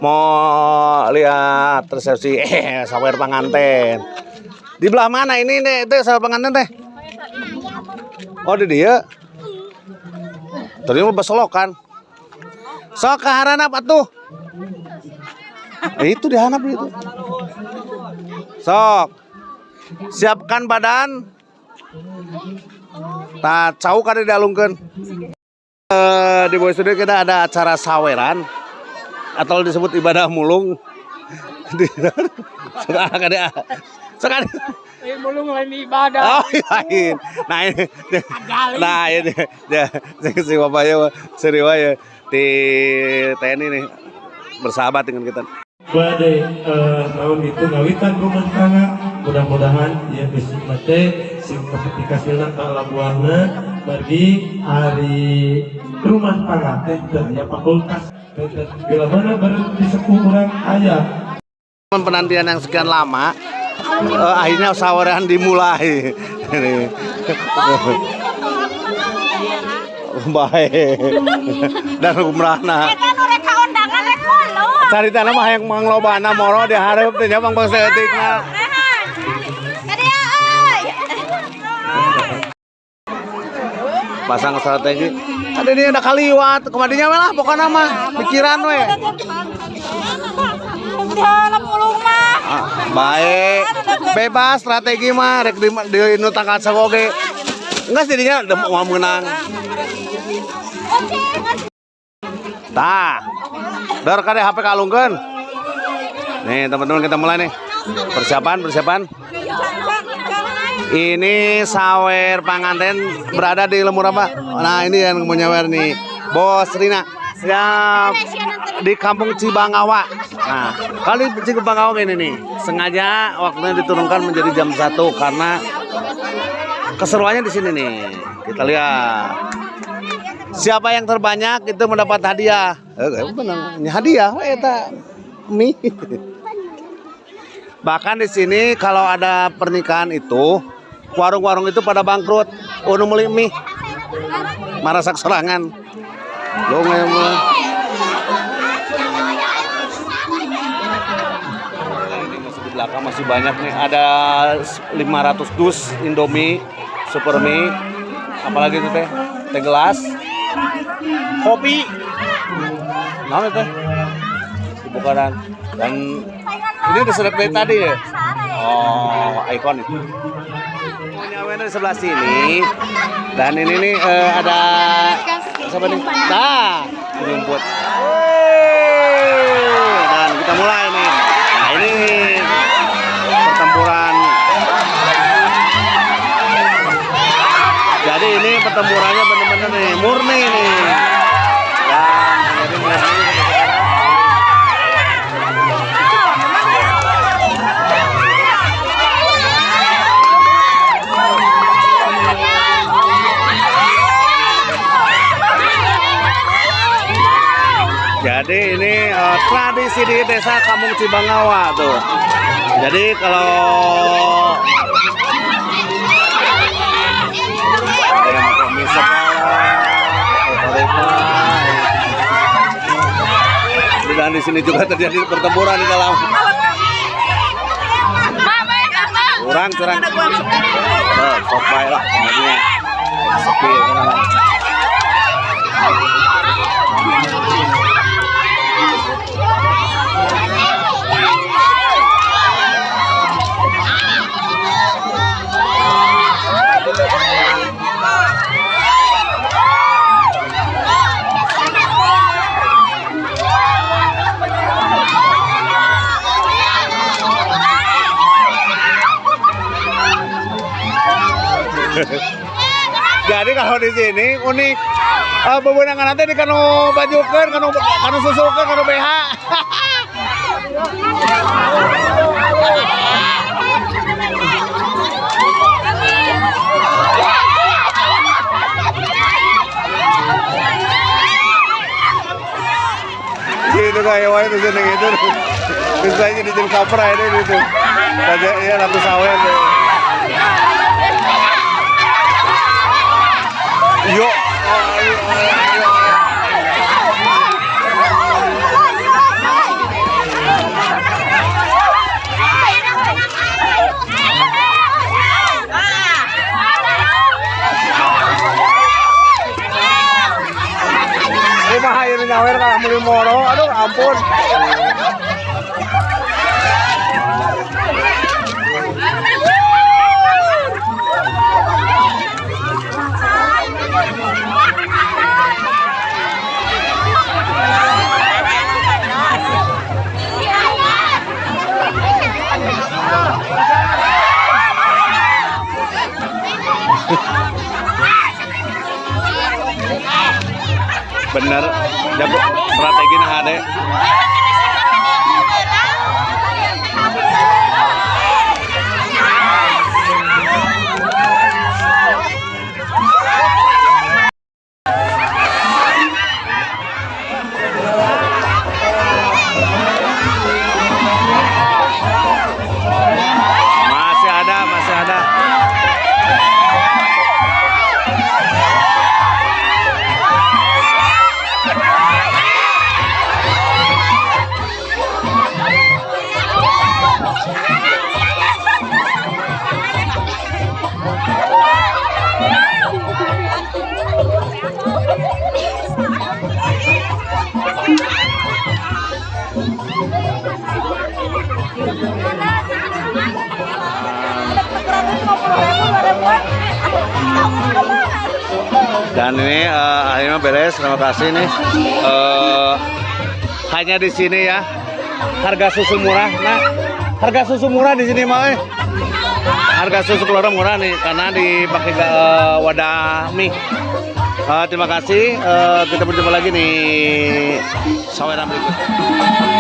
Mau lihat resepsi sawer pengantin. Di belah mana ini nih? Itu sawer pengantin teh. Oh di dia. Tadi mau beselokan. Sok ke harana apa tuh? Itu dihanap itu. Sok. Siapkan badan. Tak cau kada dialungkeun. Di Boy Studio kita ada acara saweran atau disebut ibadah mulung. Sekali. Mulung lain ibadah. Oh, lain. Nah ini ya si bapaknya seriwa ya di TNI nih bersahabat dengan kita. Pada tahun itu ngawitan rumah tangga, mudah-mudahan ya bisa mate sing ketika silna ka buahna bagi hari rumah tangga teh ya fakultas bila mana baru disepuh urang aya Penantian yang sekian lama akhirnya saweran dimulai. Baik. Dan umrahna. Cari tanah mah yang manglobana moro dihareup teh nya Bang Setikna. Pasang strategi. Ada ini ada kaliwat, kemadinya we lah pokoknya mah pikiran we. Baik. Bebas strategi mah rek di nu tangkat sagoge. Enggak jadinya mau menang. Tah. Dar kade HP kalungkeun. Nih teman-teman kita mulai nih. Persiapan. Ini sawer panganten berada di Lemur apa? Nah ini yang mau nyawer nih. Bos Rina. Siap di Kampung Cibangawa. Nah, kali Cibangawa ini nih sengaja waktunya diturunkan menjadi jam 1 karena keseruannya di sini nih. Kita lihat. Siapa yang terbanyak itu mendapat hadiah. Hadiah eta mie. Bahkan di sini kalau ada pernikahan itu warung-warung itu pada bangkrut. Unu meuli mie. Marasak sorangan. Lo ngemeh. Ini masih di belakang masih banyak nih. Ada 500 dus Indomie, Super Mie. Apalagi itu teh? Teh gelas. Kopi. Nah itu bukan dan ini udah sedap dari tadi ya. Oh, ikon itu. Nyawen di sebelah sini dan ini nih ada siapa nih? Nah, rumput. Dan kita mulai nih. Nah ini pertempuran. Jadi ini pertempurannya benar-benar nih murni nih. Dan jadi murni. Jadi ini tradisi di desa Kampung Cibangawa tuh. Jadi kalau dan di sini juga terjadi pertempuran di dalam. Curang. Sok bae lah kemudian. Sepi. Jadi kalau di sini unik, bebenangan nanti di kanu bajukeun, kanu susukeun, kanu BH. Itu kayak wae itu seneng itu. Bisa jadi kapra ini itu. Saja ya ratu sawen deh. Yo. beli moro, aduh ampun. Bener, jago strategi nah ade. Masih ada, masih ada. Dan ini akhirnya beres, terima kasih nih. Hanya di sini ya, harga susu murah. Nah, harga susu murah di sini mah. Harga susu keluar murah nih, karena dipakai wadah mie. Terima kasih. Kita berjumpa lagi nih saweran berikutnya.